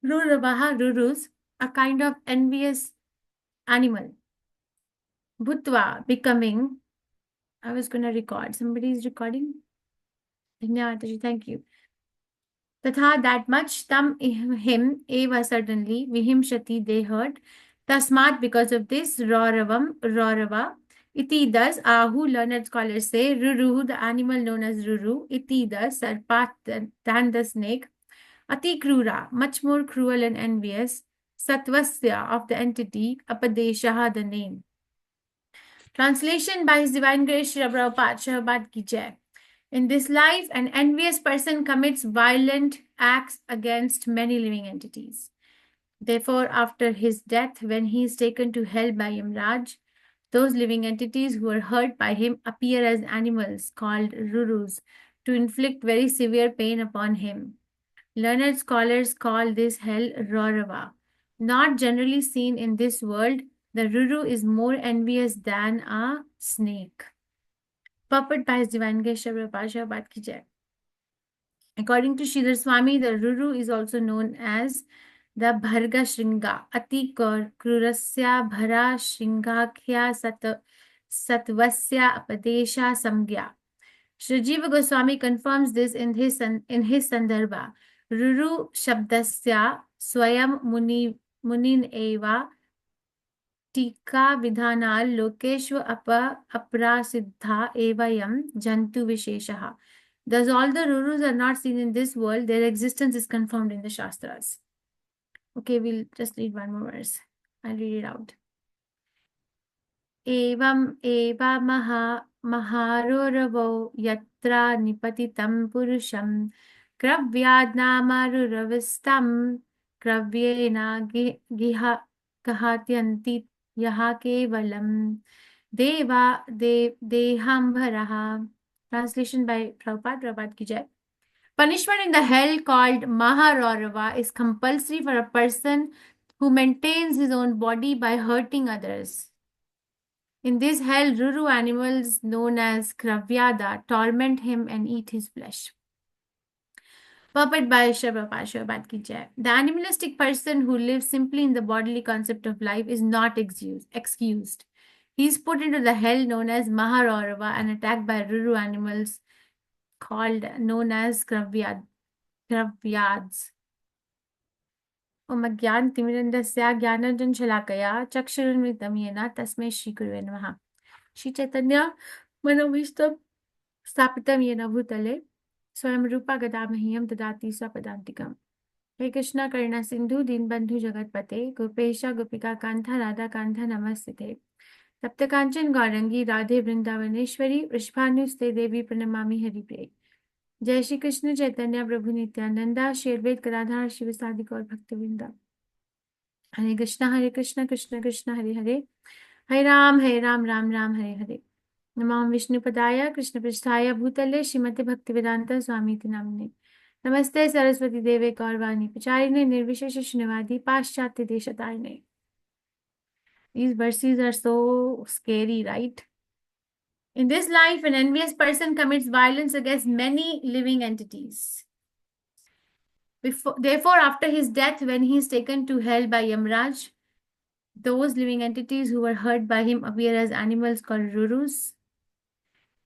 Ruravaha, Rurus, a kind of envious animal. Bhutva, becoming. I was going to record. Somebody is recording? Dhanyawad, thank you. Tatha, that much, tam, him, eva, certainly, vihimshati, they heard. Tasmat, because of this, Rauravam, Raurava. Iti, thus, Ahu, learned scholars say, Ruruhu, the animal known as Ruru. Iti, thus, Sarpat, than the snake. Ati Krura, much more cruel and envious. Satvasya, of the entity. Apadeshaha, the name. Translation by His Divine Grace, Shri Prabhupada Ki Jai. In this life, an envious person commits violent acts against many living entities. Therefore, after his death, when he is taken to hell by Yamraj, those living entities who are hurt by him appear as animals called Rurus to inflict very severe pain upon him. Learned scholars call this hell Raurava. Not generally seen in this world, the Ruru is more envious than a snake. Purport by His Divine Grace, Shri Prabhupada Ki Jai. According to Sridhar Swami, the Ruru is also known as the Bharga Shringa, Ati Krurasya Bhara Shringakhya Satvasya Apadesha Samgya. Sri Jiva Goswami confirms this in his Sandarbha. Ruru Shabdasya Swayam Munin Eva Tika Vidhanal Lokeshwa Aprasiddha Evayam Jantu Visheshaha. Thus, all the Rurus are not seen in this world, their existence is confirmed in the Shastras. Okay, we'll just read one more verse. I'll read it out. Evam eva maharoravo yatra nipatitam purusham kravyadnamaruravastam kravyena giha kahatyanti yaha kevalam deva dehambharaha. Translation by Prabhupada Ki Jai. Punishment in the hell called Maharorava is compulsory for a person who maintains his own body by hurting others. In this hell, Ruru animals known as Kravyada torment him and eat his flesh. Purport by Shri Prabhupada Ki Jai. The animalistic person who lives simply in the bodily concept of life is not excused. He is put into the hell known as Maharorava and attacked by Ruru animals known as Kravyads. Om Agyan Timirandasya Gyanajan Shalakaya Chakshurunmitam Yena Tasmai Shri Gurave Namaha. Shri Chaitanya Manovishtam Stapitam Yena Bhutale Swayam Rupa Gadamahiyam Dadati Swapadantikam. Hare Krishna Karuna Sindhu Dinbandhu Jagatpate Gopesha Gopika Kantha Radha Kantha Namastite Tapta Kanchan Gaurangi Radhe Vrindavaneshwari Vrishbhanuste Devi Pranamami Haripriya. जय श्री कृष्ण चैतन्य प्रभु नित्यानंदा श्री अद्वैत गदाधर शिव साधिक और भक्तवृंदा. हरे कृष्ण कृष्ण कृष्ण हरे हरे हरे राम राम राम हरे हरे. नमः विष्णुपदाय कृष्ण पृष्ठाय भूतले श्रीमते भक्तिवेदांत स्वामी नामिने नमस्ते सरस्वती देवे गौरवाणी प्रचारिणे निर्विशेष शून्यवादी पाश्चात्य देशतारिणे. These verses are so scary, right? In this life, an envious person commits violence against many living entities. Therefore, after his death, when he is taken to hell by Yamraj, those living entities who were hurt by him appear as animals called Rurus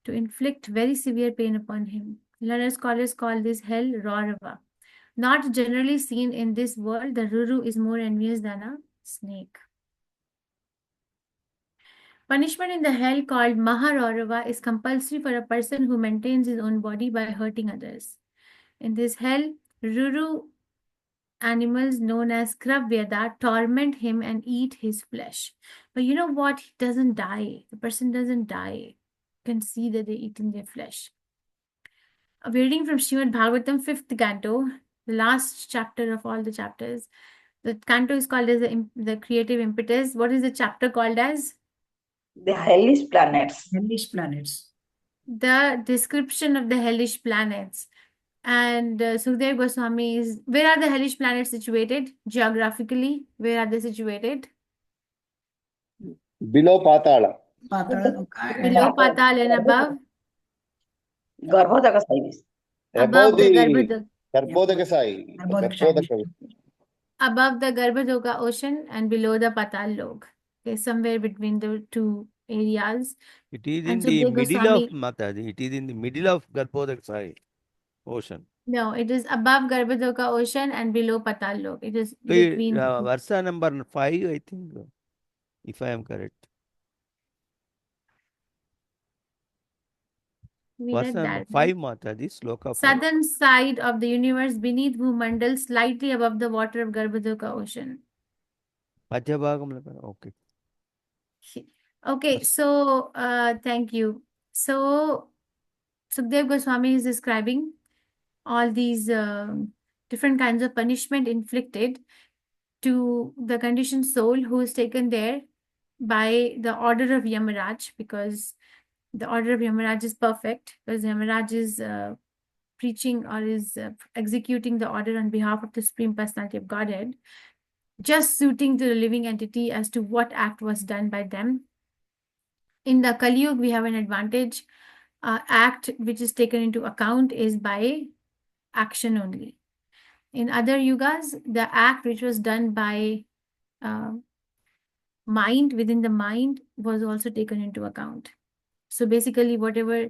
to inflict very severe pain upon him. Learned scholars call this hell Raurava. Not generally seen in this world, the Ruru is more envious than a snake. Punishment in the hell called Maharaurava is compulsory for a person who maintains his own body by hurting others. In this hell, Ruru animals known as Kravyada torment him and eat his flesh. But you know what? He doesn't die. The person doesn't die. You can see that they're eating their flesh. A reading from Srimad Bhagavatam, 5th canto, the last chapter of all the chapters. The canto is called as the creative impetus. What is the chapter called as? The hellish planets. Hellish planets. The description of the hellish planets. And Sukhdev Goswami is, where are the hellish planets situated? Geographically, where are they situated? Below Patala. Below Patal and above? Garbhodaka Saivis. Above the Garbhodaka Sai. Garbhodaka. above the Garbhodoka ocean and below the Patal Lok. Okay, somewhere between the two areas. It is And in the Sukhdev middle of Goswami, Mataji. It is in the middle of Garbhodak ocean. no, it is above Garbhodoka ocean and below Patal Lok. It is So, between. versa number 5, I think, if I am correct. We Verse read number that. 5, Mataji, sloka 5. Southern side of the universe beneath Bhumandal, slightly above the water of Garbhodoka ocean. Okay. Okay, so thank you. So Sukhdev Goswami is describing all these different kinds of punishment inflicted to the conditioned soul who is taken there by the order of Yamaraj, because the order of Yamaraj is perfect, because Yamaraj is preaching or is executing the order on behalf of the Supreme Personality of Godhead, just suiting to the living entity as to what act was done by them. In the Kali Yuga, we have an advantage. Act which is taken into account is by action only. In other yugas, the act which was done by mind, within the mind, was also taken into account. So basically, whatever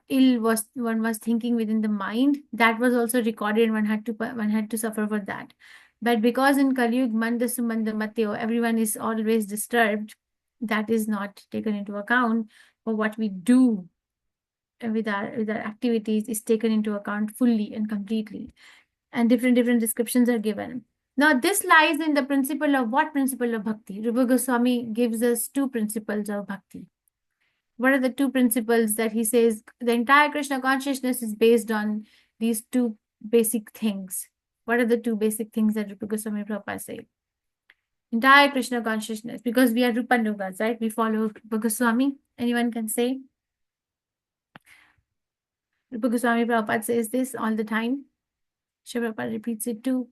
ill one was thinking within the mind, that was also recorded, and one had to suffer for that. But because in Kali Yuga, Manda Sumanda Mateo, everyone is always disturbed, that is not taken into account. For what we do with our activities is taken into account fully and completely, and different descriptions are given. Now this lies in the principle of what? Principle of bhakti. Rupa Goswami gives us two principles of bhakti. What are the two principles that he says? The entire Krishna consciousness is based on these two basic things. What are the two basic things that Rupa Goswami Prabhupada say? Entire Krishna consciousness, because we are Rupanugas, right? We follow Rupa Goswami. Anyone can say? Rupa Goswami Prabhupada says this all the time. Shri Prabhupada repeats it too.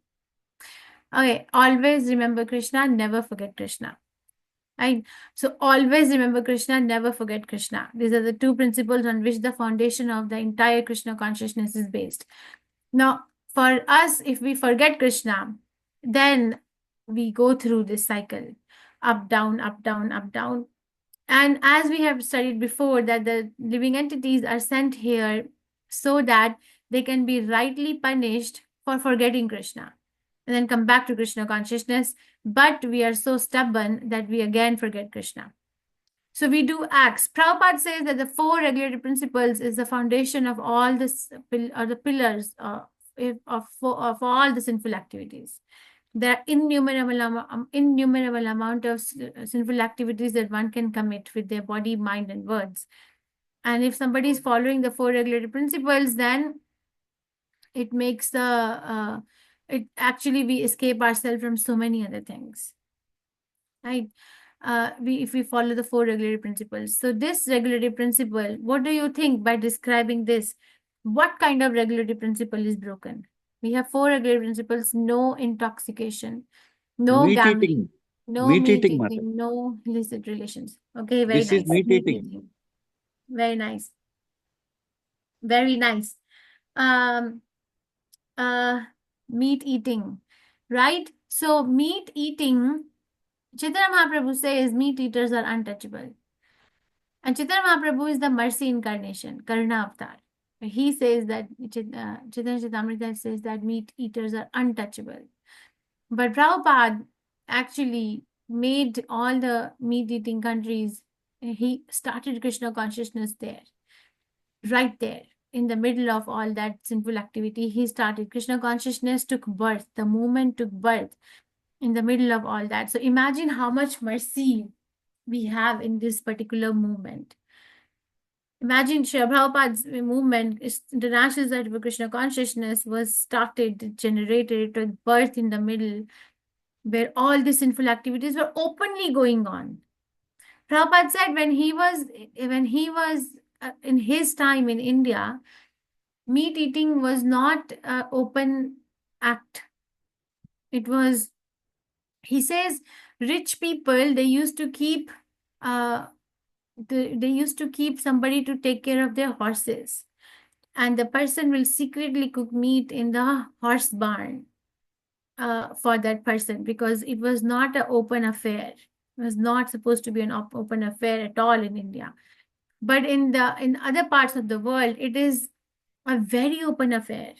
Okay, always remember Krishna, never forget Krishna. Right? So always remember Krishna, never forget Krishna. These are the two principles on which the foundation of the entire Krishna consciousness is based. Now, for us, if we forget Krishna, then we go through this cycle, up, down, up, down, up, down. And as we have studied before, that the living entities are sent here so that they can be rightly punished for forgetting Krishna and then come back to Krishna consciousness. But we are so stubborn that we again forget Krishna. So we do acts. Prabhupada says that the four regulative principles is the foundation of all this, or the pillars of all the sinful activities. There are innumerable amount of sinful activities that one can commit with their body, mind, and words. And if somebody is following the four regulative principles, then it makes it actually we escape ourselves from so many other things, right? If we follow the four regulative principles. So this regulative principle, what do you think by describing this? What kind of regulative principle is broken? We have four regulative principles: no intoxication, no Meat gambling, eating. no Meat meat eating, Mata. eating, no illicit relations. Okay, very This is nice. meat Meat eating. eating. Very nice. Very nice. Um, Meat eating, right? So meat eating, Chaitanya Mahaprabhu says meat eaters are untouchable. And Chaitanya Mahaprabhu is the mercy incarnation, Karna avatar. He says that, Chaitanya Chaitamrita says that meat eaters are untouchable. But Prabhupada actually made all the meat eating countries, he started Krishna consciousness there, right there. In the middle of all that sinful activity, he started. Krishna consciousness took birth. The movement took birth in the middle of all that. So imagine how much mercy we have in this particular movement. Imagine Srila Prabhupada's movement, International Society for Krishna Consciousness, was started, generated, it was birth in the middle, where all the sinful activities were openly going on. Prabhupada said when he was in his time in India, meat eating was not an open act. It was, he says, rich people, they used to keep they used to keep somebody to take care of their horses, and the person will secretly cook meat in the horse barn. for that person, because it was not an open affair. It was not supposed to be an open affair at all in India. But in other parts of the world, it is a very open affair.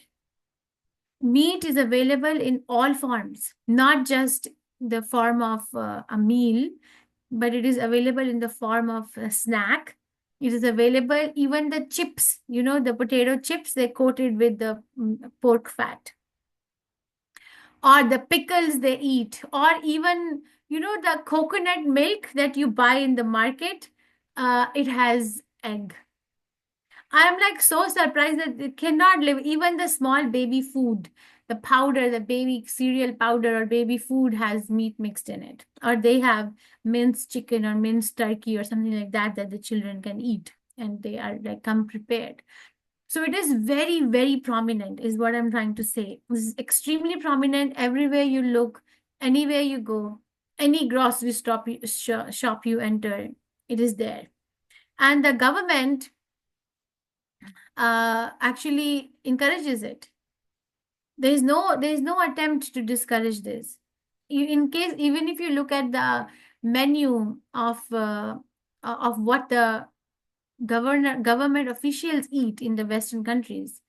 Meat is available in all forms, not just the form of a meal, but it is available in the form of a snack. It is available, even the chips, the potato chips, they're coated with the pork fat, or the pickles they eat, or even, the coconut milk that you buy in the market, it has egg. I'm like so surprised that it cannot live. Even the small baby food, the powder, the baby cereal powder or baby food has meat mixed in it. Or they have minced chicken or minced turkey or something like that that the children can eat. And they are like come prepared. So it is very, very prominent, is what I'm trying to say. This is extremely prominent everywhere you look, anywhere you go, any grocery shop you enter, it is there. And the government actually encourages it. There is no attempt to discourage this. In case, even if you look at the menu of what the government officials eat in the Western countries,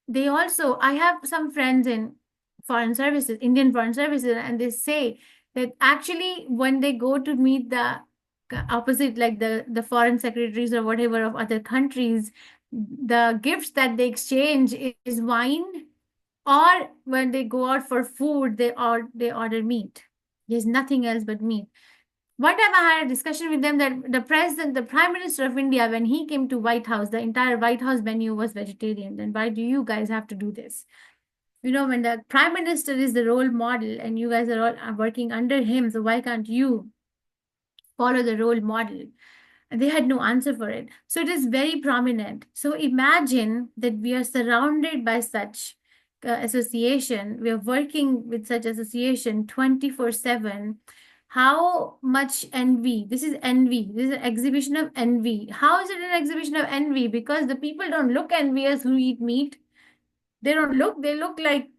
they also, I have some friends in foreign services, Indian foreign services, and they say that actually when they go to meet the opposite, like the foreign secretaries or whatever of other countries, the gifts that they exchange is wine, or when they go out for food, they order meat. There's nothing else but meat. One time I had a discussion with them that the Prime Minister of India, when he came to White House, the entire White House menu was vegetarian. Then why do you guys have to do this? When the Prime Minister is the role model and you guys are all working under him, so why can't you follow the role model? And they had no answer for it. So it is very prominent. So imagine that we are surrounded by such association. We are working with such association 24/7. How much envy? This is envy. This is an exhibition of envy. How is it an exhibition of envy? Because the people don't look envious who eat meat. They look like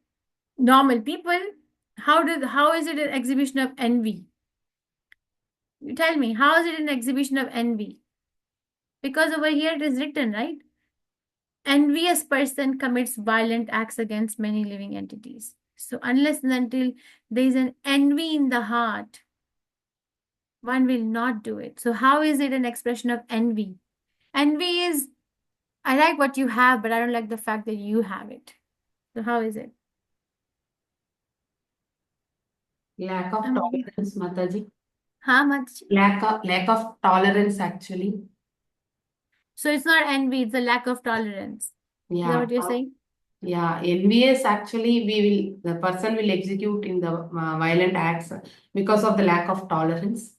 normal people. How is it an exhibition of envy? You tell me, how is it an exhibition of envy? Because over here it is written, right? Envious person commits violent acts against many living entities. So unless and until there is an envy in the heart, one will not do it. So how is it an expression of envy? Envy is, I like what you have, but I don't like the fact that you have it. So how is it? Lack of tolerance, Mataji. How much? Lack of tolerance, actually. So it's not envy, it's a lack of tolerance. Is that Yeah. what you're saying? Yeah, envious actually the person will execute in the violent acts because of the lack of tolerance.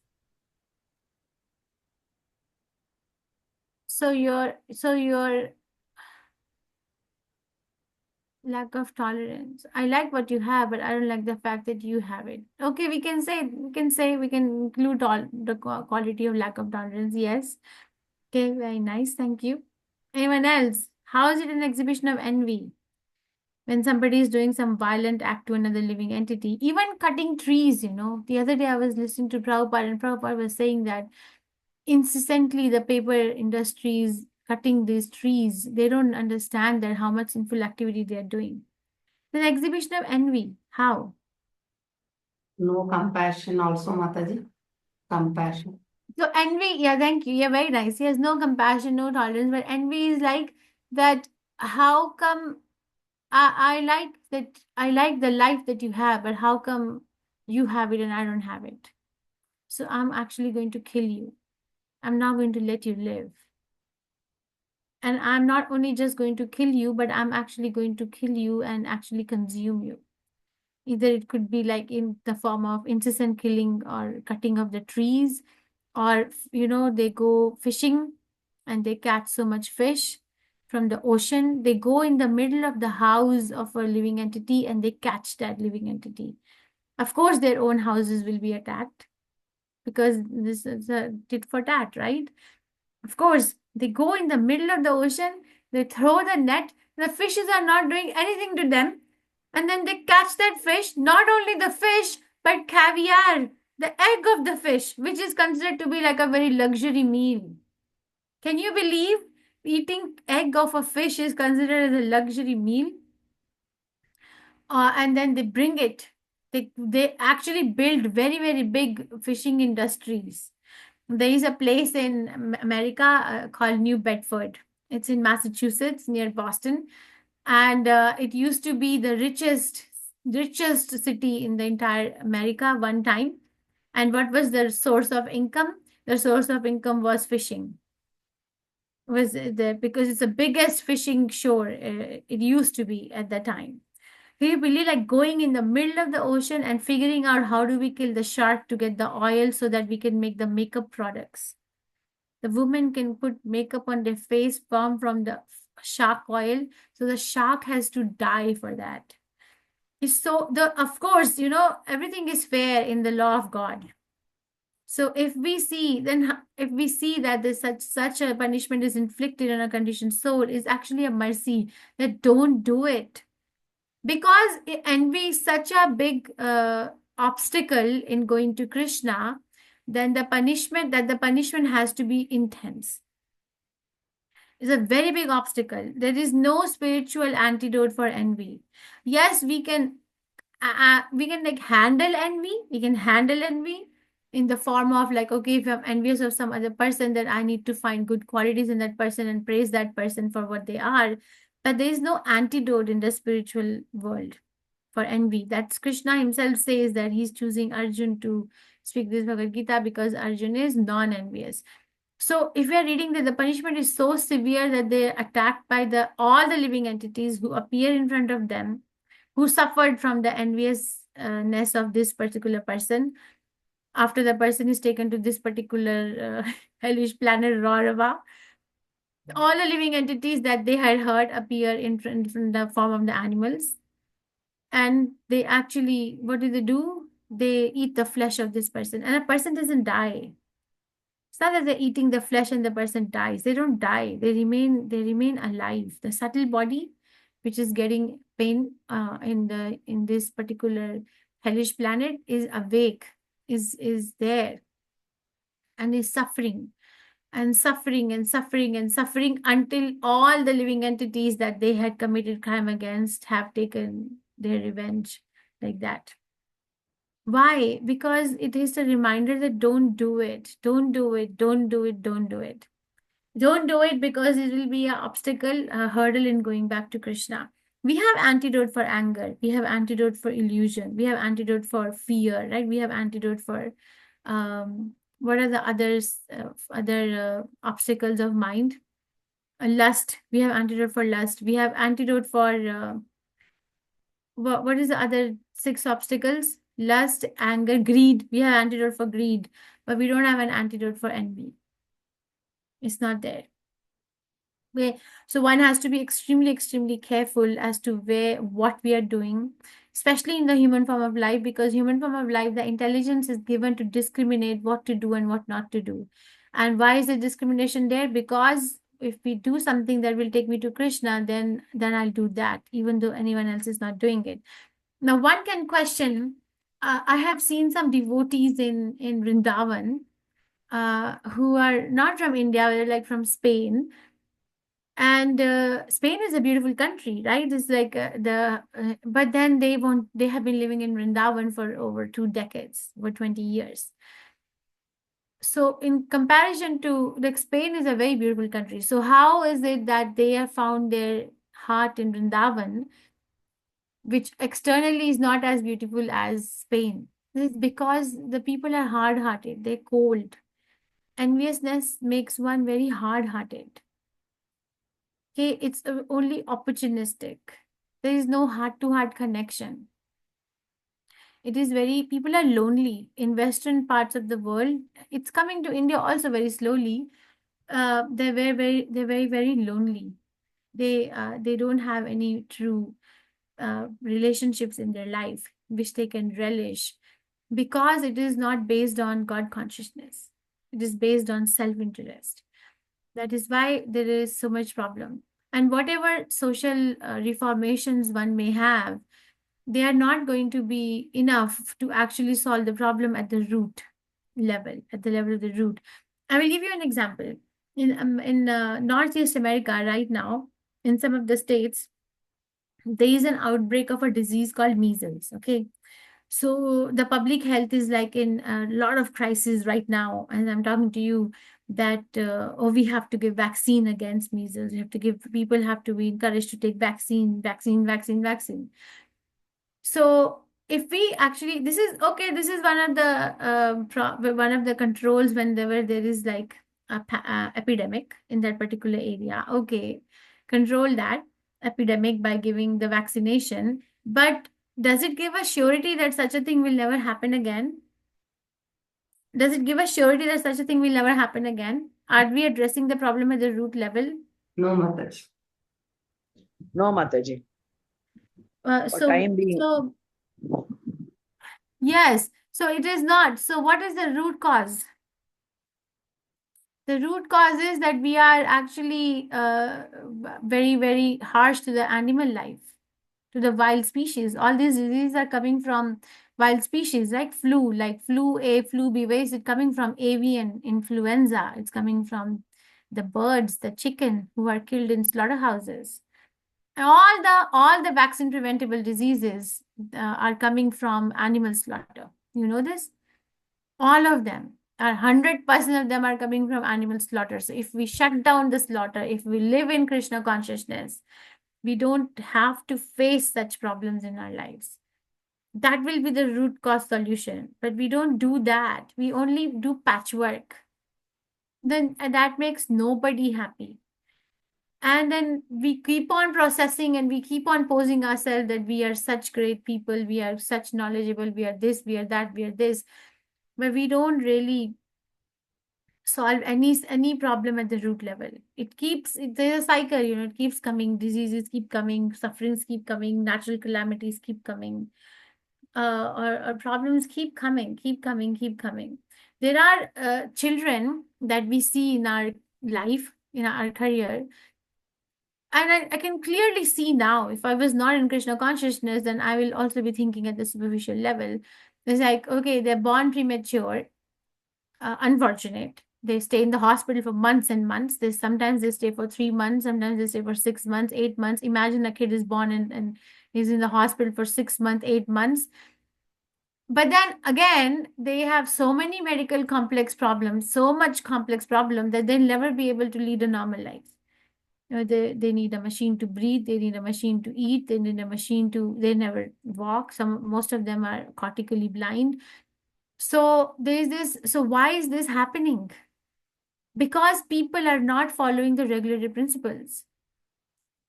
So your lack of tolerance. I like what you have, but I don't like the fact that you have it. Okay, we can include all the quality of lack of tolerance. Yes. Okay, very nice. Thank you. Anyone else? How is it an exhibition of envy? When somebody is doing some violent act to another living entity, even cutting trees, The other day I was listening to Prabhupada, and Prabhupada was saying that incessantly the paper industries cutting these trees, they don't understand that how much sinful activity they are doing. It's an exhibition of envy. How? No compassion also, Mataji. Compassion. So envy, yeah, thank you. Yeah, very nice. He has no compassion, no tolerance, but envy is like that. How come I like that, I like the life that you have, but how come you have it and I don't have it? So I'm actually going to kill you. I'm not going to let you live. And I'm not only just going to kill you, but I'm actually going to kill you and actually consume you. Either it could be like in the form of incessant killing or cutting of the trees, or, they go fishing and they catch so much fish from the ocean. They go in the middle of the house of a living entity and they catch that living entity. Of course, their own houses will be attacked because this is a tit for tat, right? Of course, they go in the middle of the ocean, they throw the net, the fishes are not doing anything to them. And then they catch that fish, not only the fish, but caviar, the egg of the fish, which is considered to be like a very luxury meal. Can you believe eating egg of a fish is considered as a luxury meal? And then they bring it. They actually build very, very big fishing industries. There is a place in America called New Bedford. It's in Massachusetts near Boston, and it used to be the richest city in the entire America one time. And what was their source of income? Their source of income was fishing. Was the because it's the biggest fishing shore. It used to be at that time. Can you believe like going in the middle of the ocean and figuring out how do we kill the shark to get the oil so that we can make the makeup products? The woman can put makeup on their face formed from the shark oil, so the shark has to die for that. So the of course, everything is fair in the law of God. So if we see that there's such a punishment is inflicted on a conditioned soul, is actually a mercy that don't do it, because envy is such a big obstacle in going to Krishna. Then the punishment has to be intense. It's a very big obstacle. There is no spiritual antidote for envy. Yes, we can like handle envy. We can handle envy in the form of like, okay, if I'm envious of some other person, then I need to find good qualities in that person and praise that person for what they are. But there is no antidote in the spiritual world for envy. That's Krishna himself says that he's choosing Arjun to speak this Bhagavad because Arjun is non-envious. So if we are reading that the punishment is so severe that they are attacked by all the living entities who appear in front of them, who suffered from the enviousness of this particular person, after the person is taken to this particular hellish planet Raurava, all the living entities that they had heard appear in the form of the animals. And they actually, what do? They eat the flesh of this person, and a person doesn't die. It's not that they're eating the flesh and the person dies. They don't die. They remain alive. The subtle body, which is getting pain in this particular hellish planet, is awake, is there, and is suffering and suffering and suffering and suffering until all the living entities that they had committed crime against have taken their revenge like that. Why? Because it is a reminder that don't do it, don't do it, don't do it, don't do it. Don't do it because it will be an obstacle, a hurdle in going back to Krishna. We have antidote for anger. We have antidote for illusion. We have antidote for fear, right? We have antidote for what are the other obstacles of mind? Lust. We have antidote for lust. We have antidote for what is the other 6 obstacles? Lust, anger, greed. We have antidote for greed, but we don't have an antidote for envy. It's not there. Okay. So one has to be extremely, extremely careful as to what we are doing, especially in the human form of life, because human form of life, the intelligence is given to discriminate what to do and what not to do. And why is the discrimination there? Because if we do something that will take me to Krishna, then I'll do that, even though anyone else is not doing it. Now, one can question, I have seen some devotees in Vrindavan who are not from India, they're like from Spain. And Spain is a beautiful country, right? It's like but then they have been living in Vrindavan for over 2 decades, over 20 years. So in comparison to, like, Spain is a very beautiful country. So how is it that they have found their heart in Vrindavan, which externally is not as beautiful as Spain? This is because the people are hard-hearted, they're cold. Enviousness makes one very hard-hearted. Okay, it's only opportunistic. There is no heart-to-heart connection. It is people are lonely in Western parts of the world. It's coming to India also very slowly. They're very, very lonely. They don't have any true relationships in their life which they can relish, because it is not based on God consciousness. It is based on self-interest. That is why there is so much problem. And whatever social reformations one may have, they are not going to be enough to actually solve the problem at the root level, at the level of the root. I will give you an example. In Northeast America right now, in some of the states, there is an outbreak of a disease called measles. Okay, so the public health is like in a lot of crisis right now, and I'm talking to you that we have to give vaccine against measles. We have to give, people have to be encouraged to take vaccine. So if we actually, this is okay, this is one of the one of the controls whenever there is like a epidemic in that particular area. Okay, control that epidemic by giving the vaccination, but does it give a surety that such a thing will never happen again? Does it give a surety that such a thing will never happen again? Are we addressing the problem at the root level? No, Mataji. No, Mataji. For So time being. yes, so it is not. So what is the root cause? The root cause is that we are actually very, very harsh to the animal life, to the wild species. All these diseases are coming from wild species, like flu A, flu B. Where is it coming from? Avian influenza. It's coming from the birds, the chicken who are killed in slaughterhouses. All the vaccine preventable diseases are coming from animal slaughter. You know this? All of them. 100% of them are coming from animal slaughter. So if we shut down the slaughter, if we live in Krishna consciousness, we don't have to face such problems in our lives. That will be the root cause solution. But we don't do that. We only do patchwork. Then that makes nobody happy. And then we keep on processing and we keep on posing ourselves that we are such great people, we are such knowledgeable, we are this, we are that, we are this. But we don't really solve any problem at the root level. There's a cycle, it keeps coming, diseases keep coming, sufferings keep coming, natural calamities keep coming, or problems keep coming. There are children that we see in our life, in our career, and I can clearly see now, if I was not in Krishna consciousness, then I will also be thinking at the superficial level. It's like, okay, they're born premature, unfortunate. They stay in the hospital for months and months. Sometimes they stay for 3 months, sometimes they stay for 6 months, 8 months. Imagine a kid is born and he's in the hospital for 6 months, 8 months. But then again, they have so many medical complex problems, so much complex problem that they'll never be able to lead a normal life. They need a machine to breathe, they need a machine to eat, they need a machine to, they never walk. Most of them are cortically blind. So there's this, so why is this happening? Because people are not following the regulatory principles.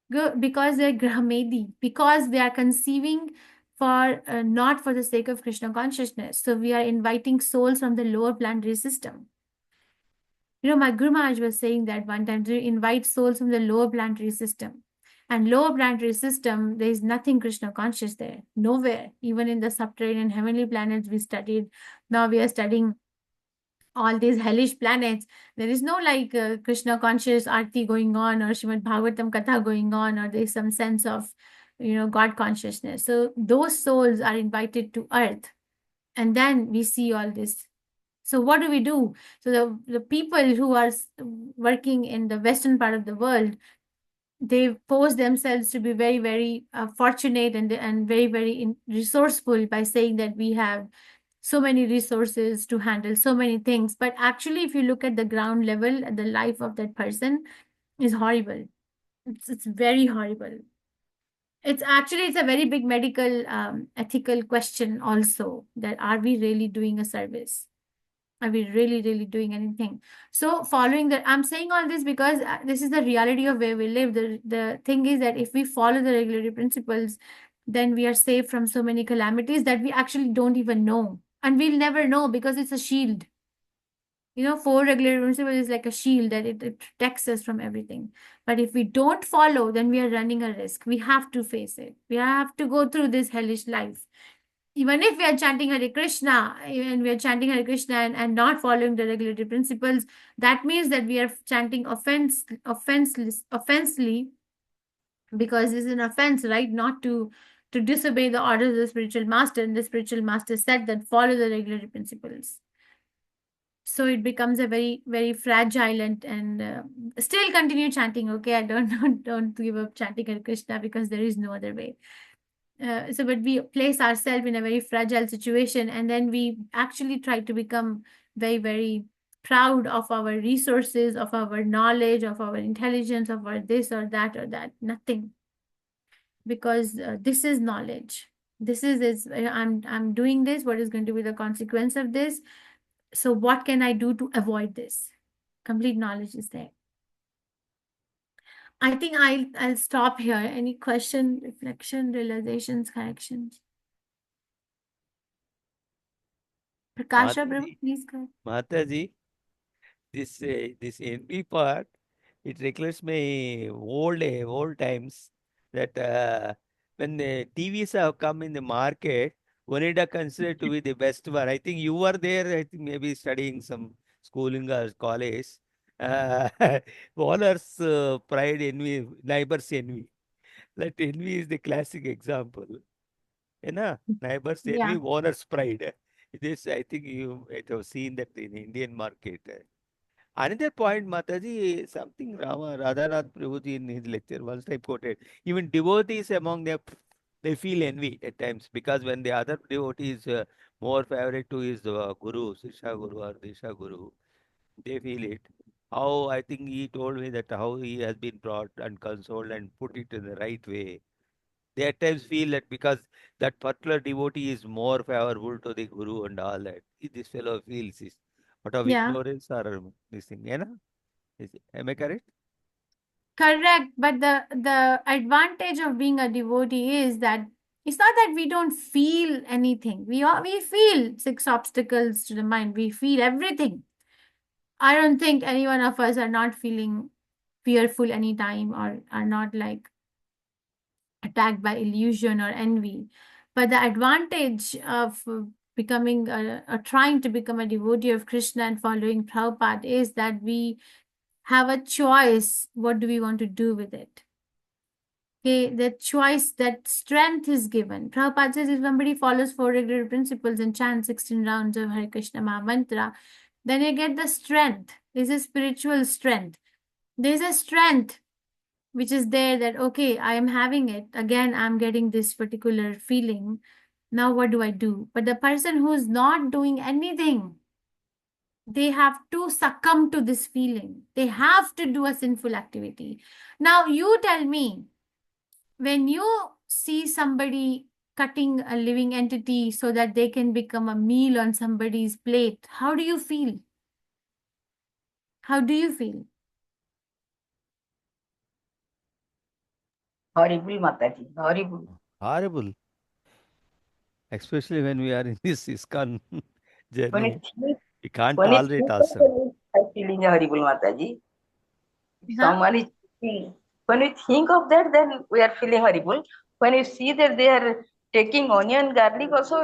Because they're grahamedi, because they are conceiving for not for the sake of Krishna consciousness. So we are inviting souls from the lower planetary system. My Guru Maharaj was saying that one time to invite souls from the lower planetary system. And lower planetary system, there is nothing Krishna conscious there. Nowhere. Even in the subterranean heavenly planets we studied. Now we are studying all these hellish planets. There is no like Krishna conscious arti going on or Srimad Bhagavatam katha going on, or there is some sense of, God consciousness. So those souls are invited to earth. And then we see all this. So what do we do? So the people who are working in the western part of the world, they pose themselves to be very, very fortunate and very, very resourceful by saying that we have so many resources to handle so many things. But actually, if you look at the ground level, the life of that person is horrible. It's very horrible. It's a very big medical ethical question also, that are we really doing a service? Are we really, really doing anything? So following that, I'm saying all this because this is the reality of where we live. The thing is that if we follow the regulatory principles, then we are safe from so many calamities that we actually don't even know. And we'll never know because it's a shield. 4 regulatory principles is like a shield that it protects us from everything. But if we don't follow, then we are running a risk. We have to face it. We have to go through this hellish life. Even if we are chanting Hare Krishna, and not following the regulatory principles, that means that we are chanting offensely, because it's an offense, right? Not to to disobey the orders of the spiritual master, and the spiritual master said that follow the regulatory principles. So it becomes a very, very fragile and still continue chanting. Okay, I don't give up chanting Hare Krishna because there is no other way. But we place ourselves in a very fragile situation, and then we actually try to become very, very proud of our resources, of our knowledge, of our intelligence, of our this or that or that. Nothing, because this is knowledge. This is I'm doing this. What is going to be the consequence of this? So what can I do to avoid this? Complete knowledge is there. I think I'll stop here. Any question, reflection, realizations, corrections? Prakasha, Prabhu, Mataji, please go. Mataji, this NP part, it recollects my old times that when the TVs have come in the market, Oneida considered to be the best one. I think you were there. I think maybe studying some schooling or college. Uh, Owner's pride envy, neighbors envy. That envy is the classic example. You know, neighbors Yeah. envy, owner's pride. This, I think you might have seen that in Indian market. Another point, Mataji, something Radhanath Prabhuji in his lecture once I quoted. Even devotees among them, they feel envy at times because when the other devotee is more favorite to his guru, Sisha Guru or Disha Guru, they feel it. How I think he told me that how he has been brought and consoled and put it in the right way. They at times feel that because that particular devotee is more favorable to the guru and all that, this fellow feels this. Out of Yeah. ignorance or this thing, you know? Am I correct? Correct. But the advantage of being a devotee is that it's not that we don't feel anything. We feel six obstacles to the mind. We feel everything. I don't think any one of us are not feeling fearful anytime or are not like attacked by illusion or envy. But the advantage of becoming trying to become a devotee of Krishna and following Prabhupada is that we have a choice. What do we want to do with it? Okay, the choice, that strength is given. Prabhupada says if somebody follows four regular principles and chants 16 rounds of Hare Krishna Maha Mantra, then you get the strength. There's a spiritual strength. There's a strength which is there that, okay, I am having it. Again, I'm getting this particular feeling. Now, what do I do? But the person who's not doing anything, they have to succumb to this feeling. They have to do a sinful activity. Now, you tell me, when you see somebody cutting a living entity so that they can become a meal on somebody's plate, how do you feel? How do you feel? Horrible, Mataji. Horrible. Horrible. Especially when we are in this ISKCON When journey. it think, We can't when it tolerate think also. of it, I'm feeling horrible, Mataji. If Huh? someone is when we think of that, then we are feeling horrible. When you see that they are taking onion, garlic, also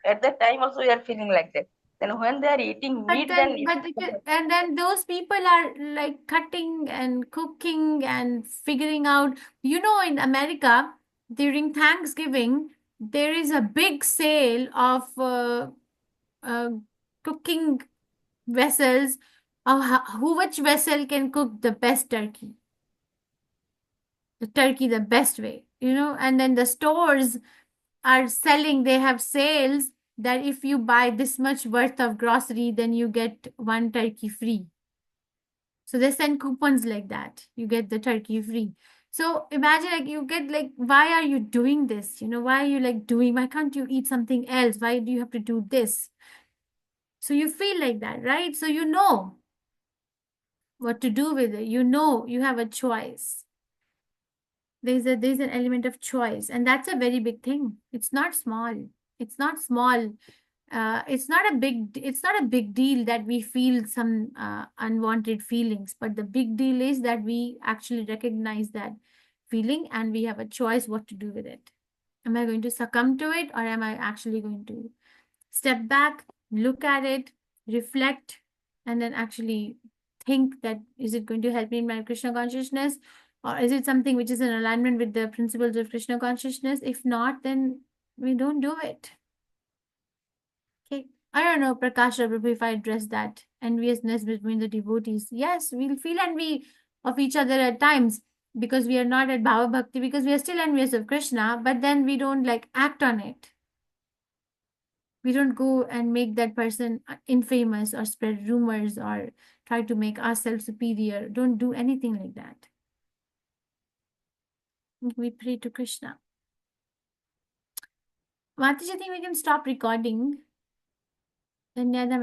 at that time also we are feeling like that. Then when they are eating But meat, then then, and then those people are like cutting and cooking and figuring out. In America, during Thanksgiving, there is a big sale of uh, cooking vessels of which vessel can cook the best turkey. The turkey the best way, and then the stores are selling, they have sales that if you buy this much worth of grocery, then you get one turkey free. So they send coupons like that. You get the turkey free. So imagine like you get like, why are you doing this? Why are you like doing, why can't you eat something else? Why do you have to do this? So you feel like that, right? So you know what to do with it. You have a choice. There's an element of choice, and that's a very big thing. It's not small. It's not small. It's not a big deal that we feel some unwanted feelings, but the big deal is that we actually recognize that feeling and we have a choice what to do with it. Am I going to succumb to it, or am I actually going to step back, look at it, reflect, and then actually think that is it going to help me in my Krishna consciousness, Or is it something which is in alignment with the principles of Krishna consciousness? If not, then we don't do it. Okay. I don't know, Prakash Prabhu, if I address that enviousness between the devotees. Yes, we'll feel envy of each other at times because we are not at Bhava Bhakti, because we are still envious of Krishna, but then we don't like act on it. We don't go and make that person infamous or spread rumors or try to make ourselves superior. Don't do anything like that. We pray to Krishna. Mataji, I think we can stop recording. Dhanyada